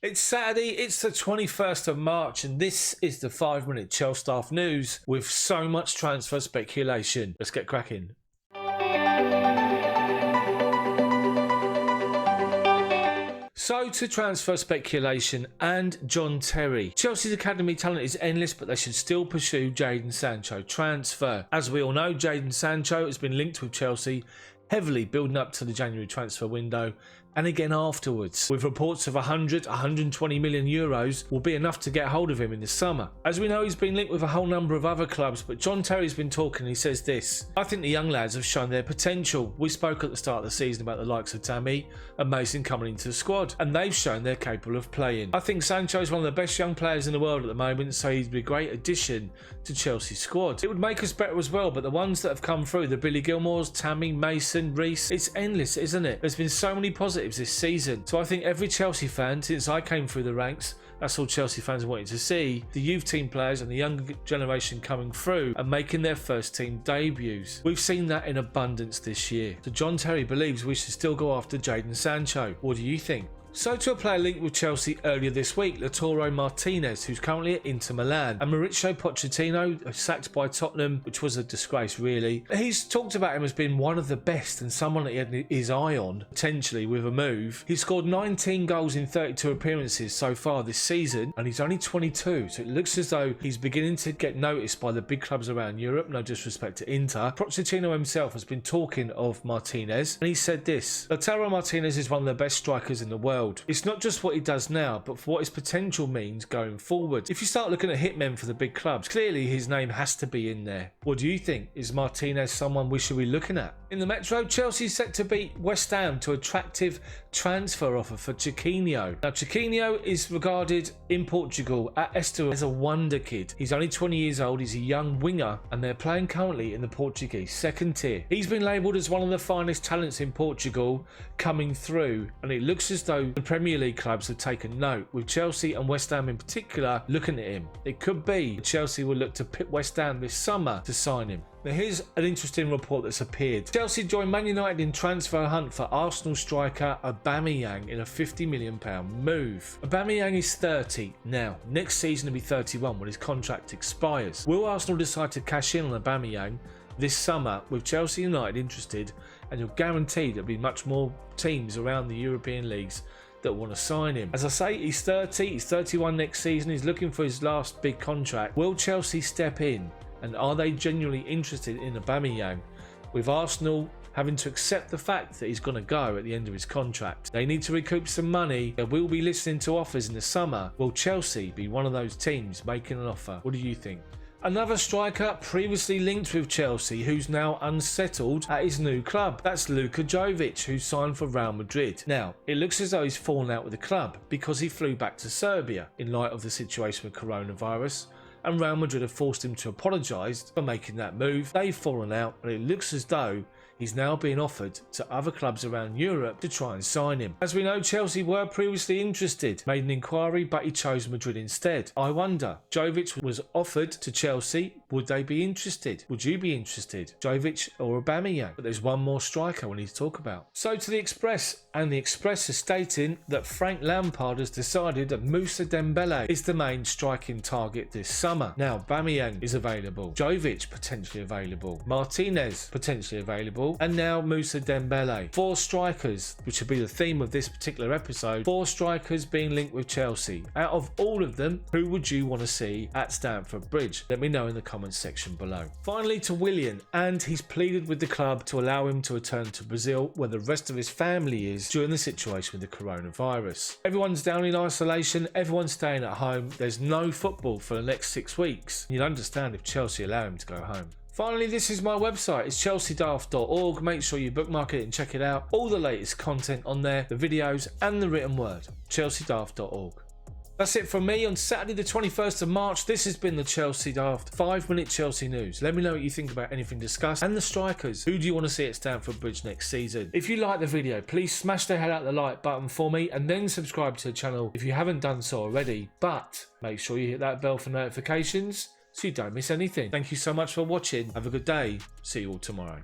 It's Saturday, it's the 21st of March, and this is the 5-minute Chels Daft news with so much transfer speculation. Let's get cracking. So to transfer speculation and John Terry. Chelsea's academy talent is endless, but they should still pursue Jadon Sancho transfer. As we all know, Jadon Sancho has been linked with Chelsea heavily building up to the January transfer window and again afterwards, with reports of 120 million euros will be enough to get hold of him in the summer. As we know, he's been linked with a whole number of other clubs, but John Terry's been talking and he says this: I think the young lads have shown their potential. We spoke at the start of the season about the likes of Tammy and Mason coming into the squad, and they've shown they're capable of playing. I think Sancho is one of the best young players in the world at the moment, so he'd be a great addition to Chelsea's squad. It would make us better as well, but the ones that have come through, the Billy Gilmores, Tammy, Mason, Reece, it's endless, isn't it? There's been so many positives this season. So I think every Chelsea fan, since I came through the ranks, that's all Chelsea fans wanted to see, the youth team players and the younger generation coming through and making their first team debuts. We've seen that in abundance this year. So John Terry believes we should still go after Jadon Sancho. What do you think? So to a player linked with Chelsea earlier this week, Lautaro Martinez, who's currently at Inter Milan, and Mauricio Pochettino, sacked by Tottenham, which was a disgrace really. He's talked about him as being one of the best and someone that he had his eye on, potentially with a move. He's scored 19 goals in 32 appearances so far this season, and he's only 22, so it looks as though he's beginning to get noticed by the big clubs around Europe, no disrespect to Inter. Pochettino himself has been talking of Martinez, and he said this: Lautaro Martinez is one of the best strikers in the world. It's not just what he does now, but for what his potential means going forward. If you start looking at hitmen for the big clubs, clearly his name has to be in there. What do you think? Is Martinez someone we should be looking at? In the Metro, Chelsea's set to beat West Ham to attractive transfer offer for Chiquinho. Now, Chiquinho is regarded in Portugal at Estoril as a wonder kid. He's only 20 years old, he's a young winger, and they're playing currently in the Portuguese second tier. He's been labelled as one of the finest talents in Portugal coming through, and it looks as though the Premier League clubs have taken note, with Chelsea and West Ham in particular looking at him. It could be Chelsea will look to pit West Ham this summer to sign him. Now here's an interesting report that's appeared. Chelsea joined Man United in transfer hunt for Arsenal striker Aubameyang in a £50 million move. Aubameyang is 30 now. Next season he'll be 31 when his contract expires. Will Arsenal decide to cash in on Aubameyang this summer, with Chelsea United interested, and you're guaranteed there'll be much more teams around the European leagues that want to sign him. As I say, he's 30, he's 31 next season, he's looking for his last big contract. Will Chelsea step in? And are they genuinely interested in Aubameyang, with Arsenal having to accept the fact that he's going to go at the end of his contract? They need to recoup some money. They will be listening to offers in the summer. Will Chelsea be one of those teams making an offer? What do you think? Another striker previously linked with Chelsea who's now unsettled at his new club. That's Luka Jovic, who signed for Real Madrid. Now, it looks as though he's fallen out with the club because he flew back to Serbia in light of the situation with coronavirus, and Real Madrid have forced him to apologise for making that move. They've fallen out, and it looks as though he's now being offered to other clubs around Europe to try and sign him. As we know, Chelsea were previously interested, made an inquiry, but he chose Madrid instead. I wonder, Jovic was offered to Chelsea, would they be interested? Would you be interested? Jovic or Aubameyang? But there's one more striker we need to talk about. So to the Express, and the Express is stating that Frank Lampard has decided that Moussa Dembele is the main striking target this summer. Now, Aubameyang is available, Jovic potentially available, Martinez potentially available, and now Moussa Dembele. 4 strikers, which will be the theme of this particular episode. 4 strikers being linked with Chelsea. Out of all of them, who would you want to see at Stamford Bridge? Let me know in the comments section below. Finally to Willian, and he's pleaded with the club to allow him to return to Brazil, where the rest of his family is, during the situation with the coronavirus. Everyone's down in isolation, everyone's staying at home, there's no football for the next 6 weeks. You'd understand if Chelsea allow him to go home. Finally, this is my website. It's chelseadaft.org. Make sure you bookmark it and check it out. All the latest content on there, the videos and the written word. chelseadaft.org. That's it from me on Saturday the 21st of March. This has been the Chelsea Daft 5-minute Chelsea news. Let me know what you think about anything discussed and the strikers. Who do you want to see at Stamford Bridge next season? If you like the video, please smash the hell out of the like button for me, and then subscribe to the channel if you haven't done so already. But make sure you hit that bell for notifications so you don't miss anything. Thank you so much for watching. Have a good day. See you all tomorrow.